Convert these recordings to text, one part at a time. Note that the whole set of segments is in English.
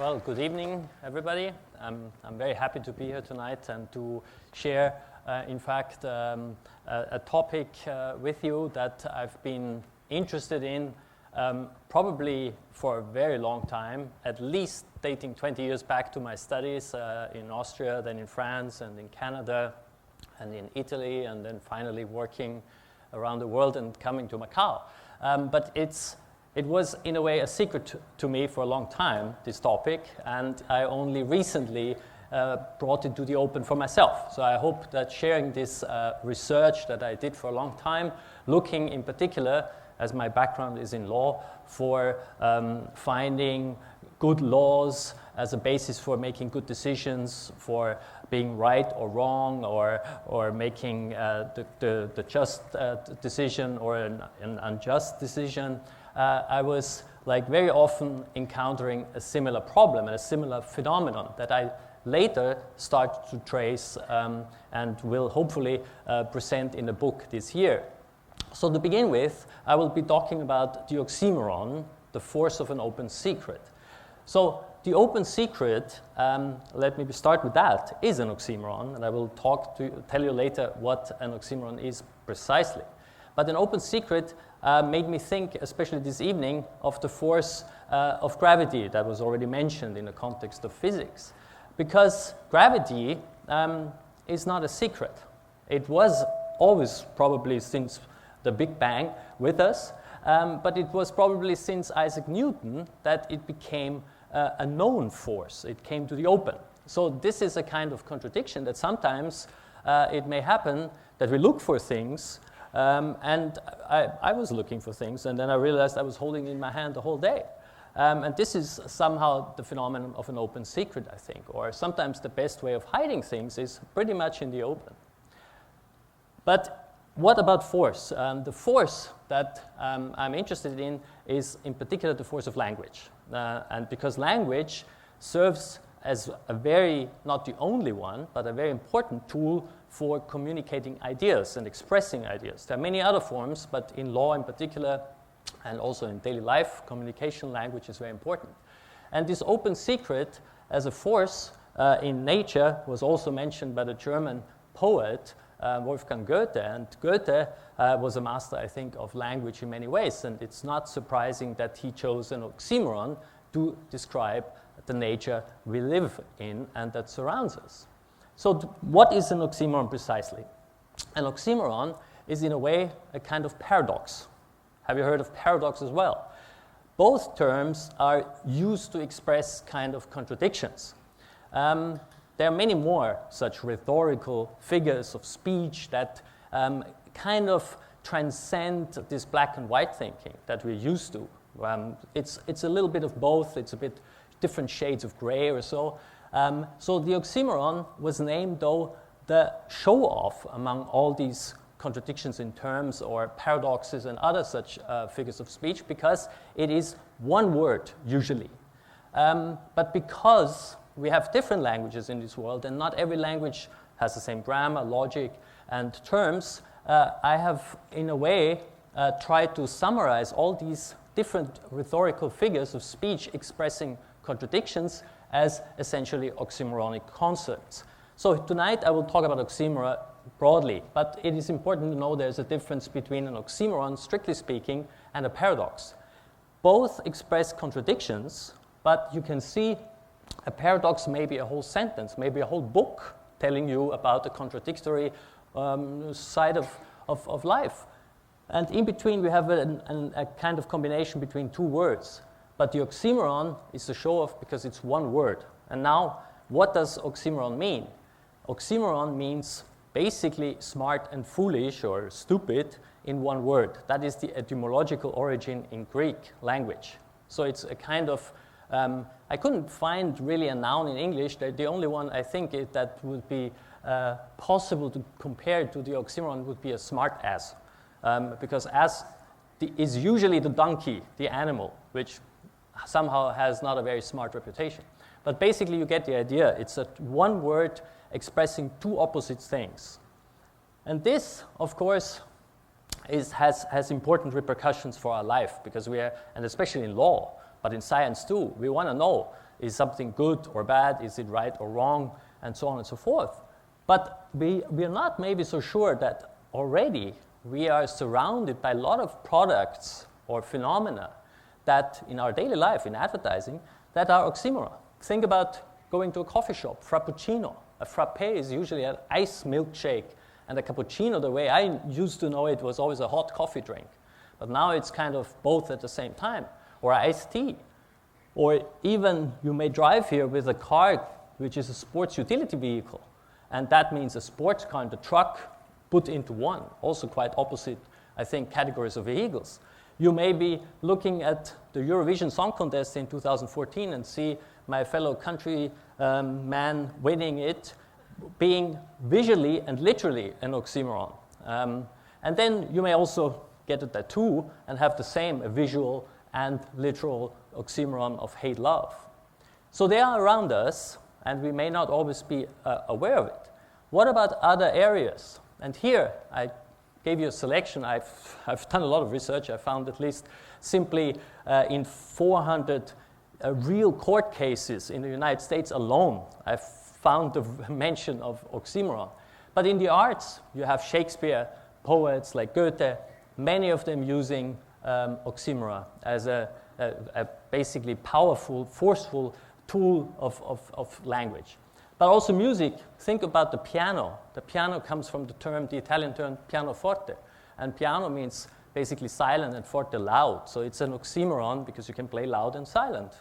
Well, good evening, everybody. I'm very happy to be here tonight and to share, in fact, a topic with you that I've been interested in probably for a very long time, at least dating 20 years back to my studies in Austria, then in France, and in Canada, and in Italy, and then finally working around the world and coming to Macau. But it was, in a way, a secret to me for a long time, this topic, and I only recently brought it to the open for myself. So I hope that sharing this research that I did for a long time, looking in particular, as my background is in law, for finding good laws as a basis for making good decisions, for being right or wrong, or making the just decision or an unjust decision. I was very often encountering a similar problem and a similar phenomenon that I later start to trace and will hopefully present in a book this year. So to begin with, I will be talking about the oxymoron, the force of an open secret. So the open secret, let me start with that, is an oxymoron, and I will tell you later what an oxymoron is precisely. But an open secret made me think, especially this evening, of the force of gravity that was already mentioned in the context of physics. Because gravity is not a secret. It was always, probably since the Big Bang, with us, but it was probably since Isaac Newton that it became a known force. It came to the open. So this is a kind of contradiction that sometimes it may happen that we look for things, and I was looking for things, and then I realized I was holding it in my hand the whole day. And this is somehow the phenomenon of an open secret, I think, or sometimes the best way of hiding things is pretty much in the open. But what about force? The force that I'm interested in is in particular the force of language. And because language serves as a very, not the only one, but a very important tool for communicating ideas and expressing ideas. There are many other forms, but in law in particular, and also in daily life, communication language is very important. And this open secret as a force in nature was also mentioned by the German poet Wolfgang Goethe. And Goethe was a master, I think, of language in many ways. And it's not surprising that he chose an oxymoron to describe the nature we live in and that surrounds us. So what is an oxymoron precisely? An oxymoron is, in a way, a kind of paradox. Have you heard of paradox as well? Both terms are used to express kind of contradictions. There are many more such rhetorical figures of speech that kind of transcend this black and white thinking that we're used to. It's a little bit of both. It's a bit different shades of gray or so. So the oxymoron was named, though, the show-off among all these contradictions in terms or paradoxes and other such figures of speech because it is one word, usually. But because we have different languages in this world, and not every language has the same grammar, logic, and terms, I have, in a way, tried to summarize all these different rhetorical figures of speech expressing contradictions as essentially oxymoronic concepts. So tonight I will talk about oxymoron broadly, but it is important to know there's a difference between an oxymoron, strictly speaking, and a paradox. Both express contradictions, but you can see a paradox may be a whole sentence, maybe a whole book telling you about a contradictory side of life. And in between, we have a kind of combination between two words. But the oxymoron is a show-off because it's one word. And now, what does oxymoron mean? Oxymoron means basically smart and foolish or stupid in one word. That is the etymological origin in Greek language. So it's a kind of I couldn't find really a noun in English. The only one I think that would be possible to compare to the oxymoron would be a smart ass. Because ass is usually the donkey, the animal, which somehow has not a very smart reputation. But basically you get the idea. It's a one word expressing two opposite things. And this, of course, has important repercussions for our life because we are, and especially in law, but in science too, we want to know Is something good or bad? Is it right or wrong? And so on and so forth. But we are not maybe so sure that already we are surrounded by a lot of products or phenomena that in our daily life, in advertising, that are oxymoron. Think about going to a coffee shop, frappuccino. A frappe is usually an ice milkshake, and a cappuccino, the way I used to know it, was always a hot coffee drink. But now it's kind of both at the same time, or iced tea. Or even you may drive here with a car which is a sports utility vehicle, and that means a sports car and a truck put into one, also quite opposite, I think, categories of vehicles. You may be looking at the Eurovision Song Contest in 2014 and see my fellow country man winning it, being visually and literally an oxymoron. And then you may also get a tattoo and have the same visual and literal oxymoron of hate-love. So they are around us, and we may not always be aware of it. What about other areas? And here I gave you a selection. I've done a lot of research. I found at least simply in 400 real court cases in the United States alone, I've found the mention of oxymoron. But in the arts, you have Shakespeare, poets like Goethe, many of them using oxymoron as a basically powerful, forceful tool of language. But also music. Think about the piano. The piano comes from the Italian term pianoforte. And piano means basically silent and forte loud. So it's an oxymoron because you can play loud and silent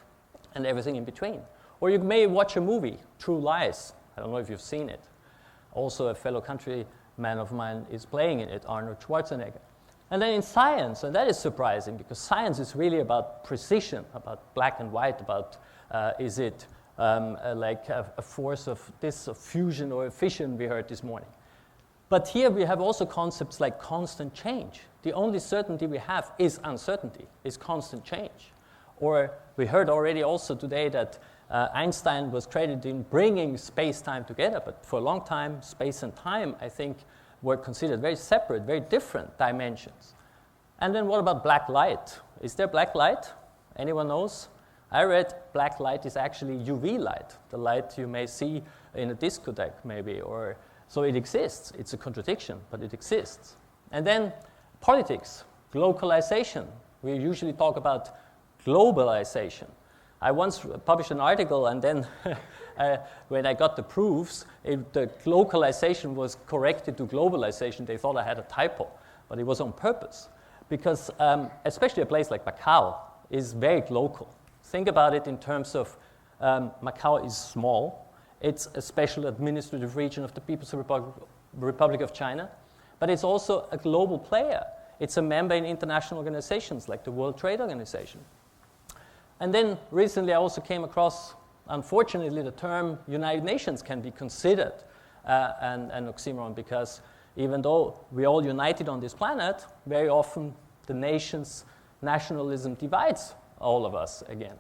and everything in between. Or you may watch a movie, True Lies. I don't know if you've seen it. Also a fellow countryman of mine is playing in it, Arnold Schwarzenegger. And then in science, and that is surprising because science is really about precision, about black and white, about is it like a force of this, of fusion or fission we heard this morning. But here we have also concepts like constant change. The only certainty we have is uncertainty, is constant change. Or we heard already also today that Einstein was credited in bringing space-time together, but for a long time, space and time, I think, were considered very separate, very different dimensions. And then what about black light? Is there black light? Anyone knows? I read black light is actually UV light, the light you may see in a discotheque maybe, or so it exists. It's a contradiction, but it exists. And then politics, globalization. We usually talk about globalization. I once published an article, and then when I got the proofs, the localization was corrected to globalization. They thought I had a typo, but it was on purpose. Because especially a place like Macau is very local. Think about it in terms of Macau is small. It's a special administrative region of the People's Republic of China, but it's also a global player. It's a member in international organizations like the World Trade Organization. And then recently I also came across, unfortunately, the term United Nations can be considered an oxymoron because even though we're all united on this planet, very often the nationalism divides all of us again.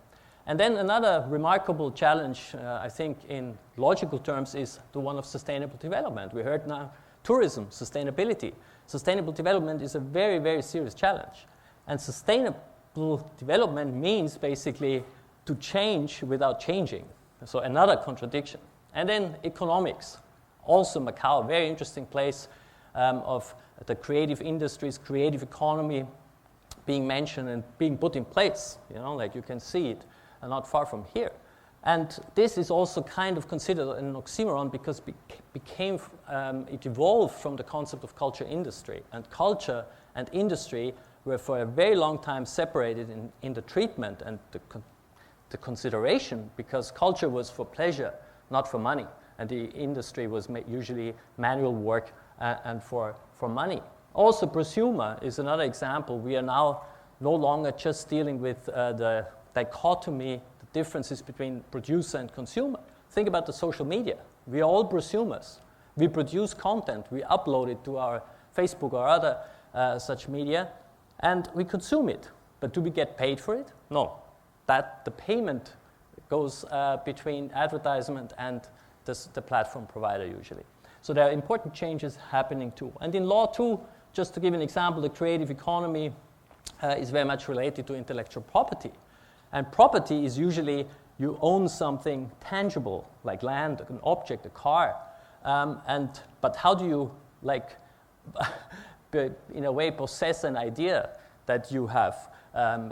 And then another remarkable challenge, I think, in logical terms is the one of sustainable development. We heard now tourism, sustainability. Sustainable development is a very, very serious challenge. And sustainable development means basically to change without changing. So another contradiction. And then economics. Also Macau, a very interesting place of the creative industries, creative economy being mentioned and being put in place. You know, like you can see it not far from here. And this is also kind of considered an oxymoron because it evolved from the concept of culture industry. And culture and industry were for a very long time separated in the treatment and the consideration because culture was for pleasure, not for money. And the industry was usually manual work and for money. Also, prosumer is another example. We are now no longer just dealing with the dichotomy, the differences between producer and consumer. Think about the social media. We are all prosumers. We produce content. We upload it to our Facebook or other such media, and we consume it. But do we get paid for it? No. The payment goes between advertisement and the platform provider usually. So there are important changes happening too. And in law too, just to give an example, the creative economy is very much related to intellectual property. And property is usually you own something tangible, like land, an object, a car. But how do you, like, in a way, possess an idea that you have,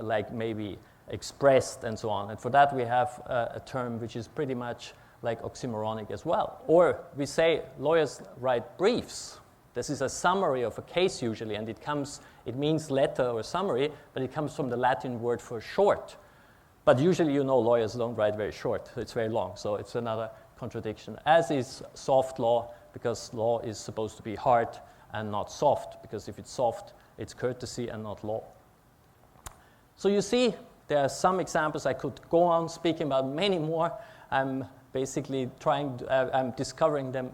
like maybe expressed and so on? And for that, we have a term which is pretty much like oxymoronic as well. Or we say lawyers write briefs. This is a summary of a case usually, and it means letter or summary, but it comes from the Latin word for short. But usually, you know, lawyers don't write very short. It's very long, so it's another contradiction, as is soft law, because law is supposed to be hard and not soft, because if it's soft, it's courtesy and not law. So you see, there are some examples. I could go on speaking about many more. I'm basically I'm discovering them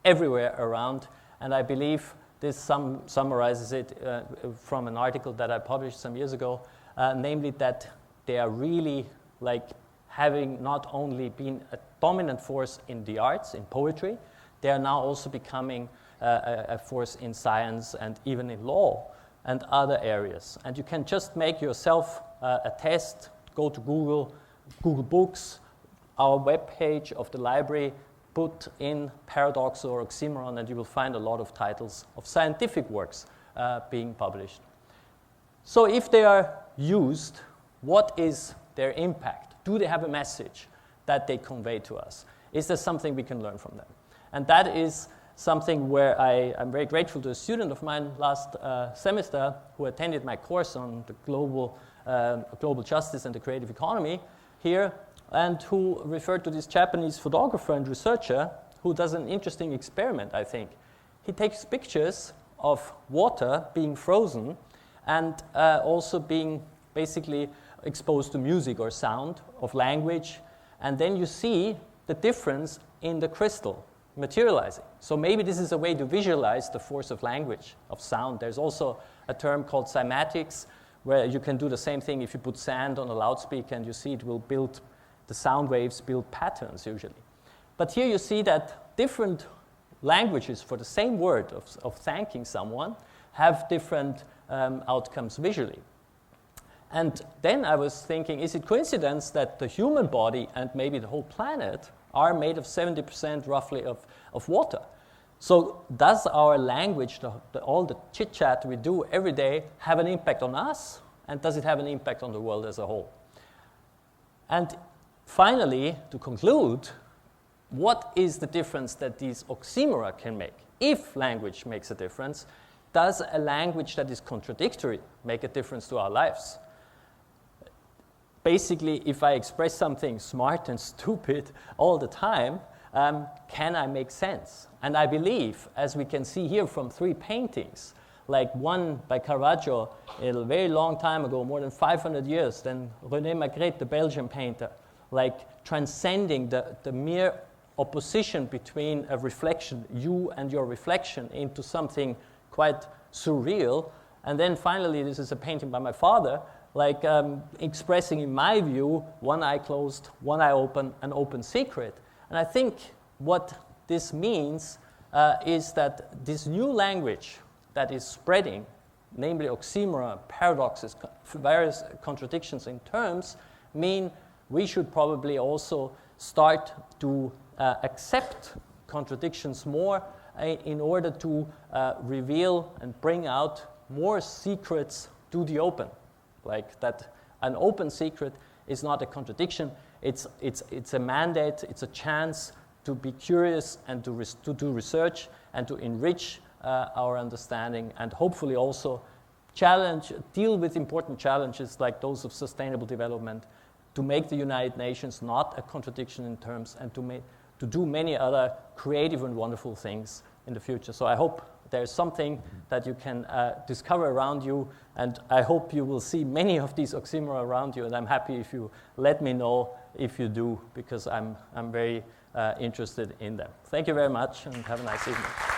everywhere around, and I believe this summarizes it from an article that I published some years ago, namely that they are really like having not only been a dominant force in the arts, in poetry, they are now also becoming a force in science and even in law and other areas. And you can just make yourself a test, go to Google Books, our webpage of the library, put in paradox or oxymoron, and you will find a lot of titles of scientific works being published. So if they are used, what is their impact? Do they have a message that they convey to us? Is there something we can learn from them? And that is something where I'm very grateful to a student of mine last semester who attended my course on the global justice and the creative economy here, and who referred to this Japanese photographer and researcher who does an interesting experiment, I think. He takes pictures of water being frozen and also being basically exposed to music or sound of language, and then you see the difference in the crystal materializing. So maybe this is a way to visualize the force of language, of sound. There's also a term called cymatics, where you can do the same thing if you put sand on a loudspeaker and you see it will build, the sound waves build patterns usually. But here you see that different languages for the same word of thanking someone have different outcomes visually. And then I was thinking, is it coincidence that the human body and maybe the whole planet are made of 70% roughly of water? So does our language, all the chit-chat we do every day, have an impact on us? And does it have an impact on the world as a whole? And finally, to conclude, what is the difference that these oxymora can make? If language makes a difference, does a language that is contradictory make a difference to our lives? Basically, if I express something smart and stupid all the time, can I make sense? And I believe, as we can see here from 3 paintings, like one by Caravaggio a very long time ago, more than 500 years, then René Magritte, the Belgian painter, like transcending the mere opposition between a reflection, you and your reflection, into something quite surreal. And then finally, this is a painting by my father, like expressing, in my view, one eye closed, one eye open, an open secret. And I think what this means is that this new language that is spreading, namely oxymoron, paradoxes, various contradictions in terms, mean we should probably also start to accept contradictions more in order to reveal and bring out more secrets to the open. Like that an open secret is not a contradiction, it's a mandate, it's a chance to be curious and to do research and to enrich our understanding, and hopefully also deal with important challenges like those of sustainable development, to make the United Nations not a contradiction in terms, and to do many other creative and wonderful things in the future. So I hope there's something that you can discover around you, and I hope you will see many of these oxymora around you, and I'm happy if you let me know if you do, because I'm very interested in them. Thank you very much, and have a nice evening.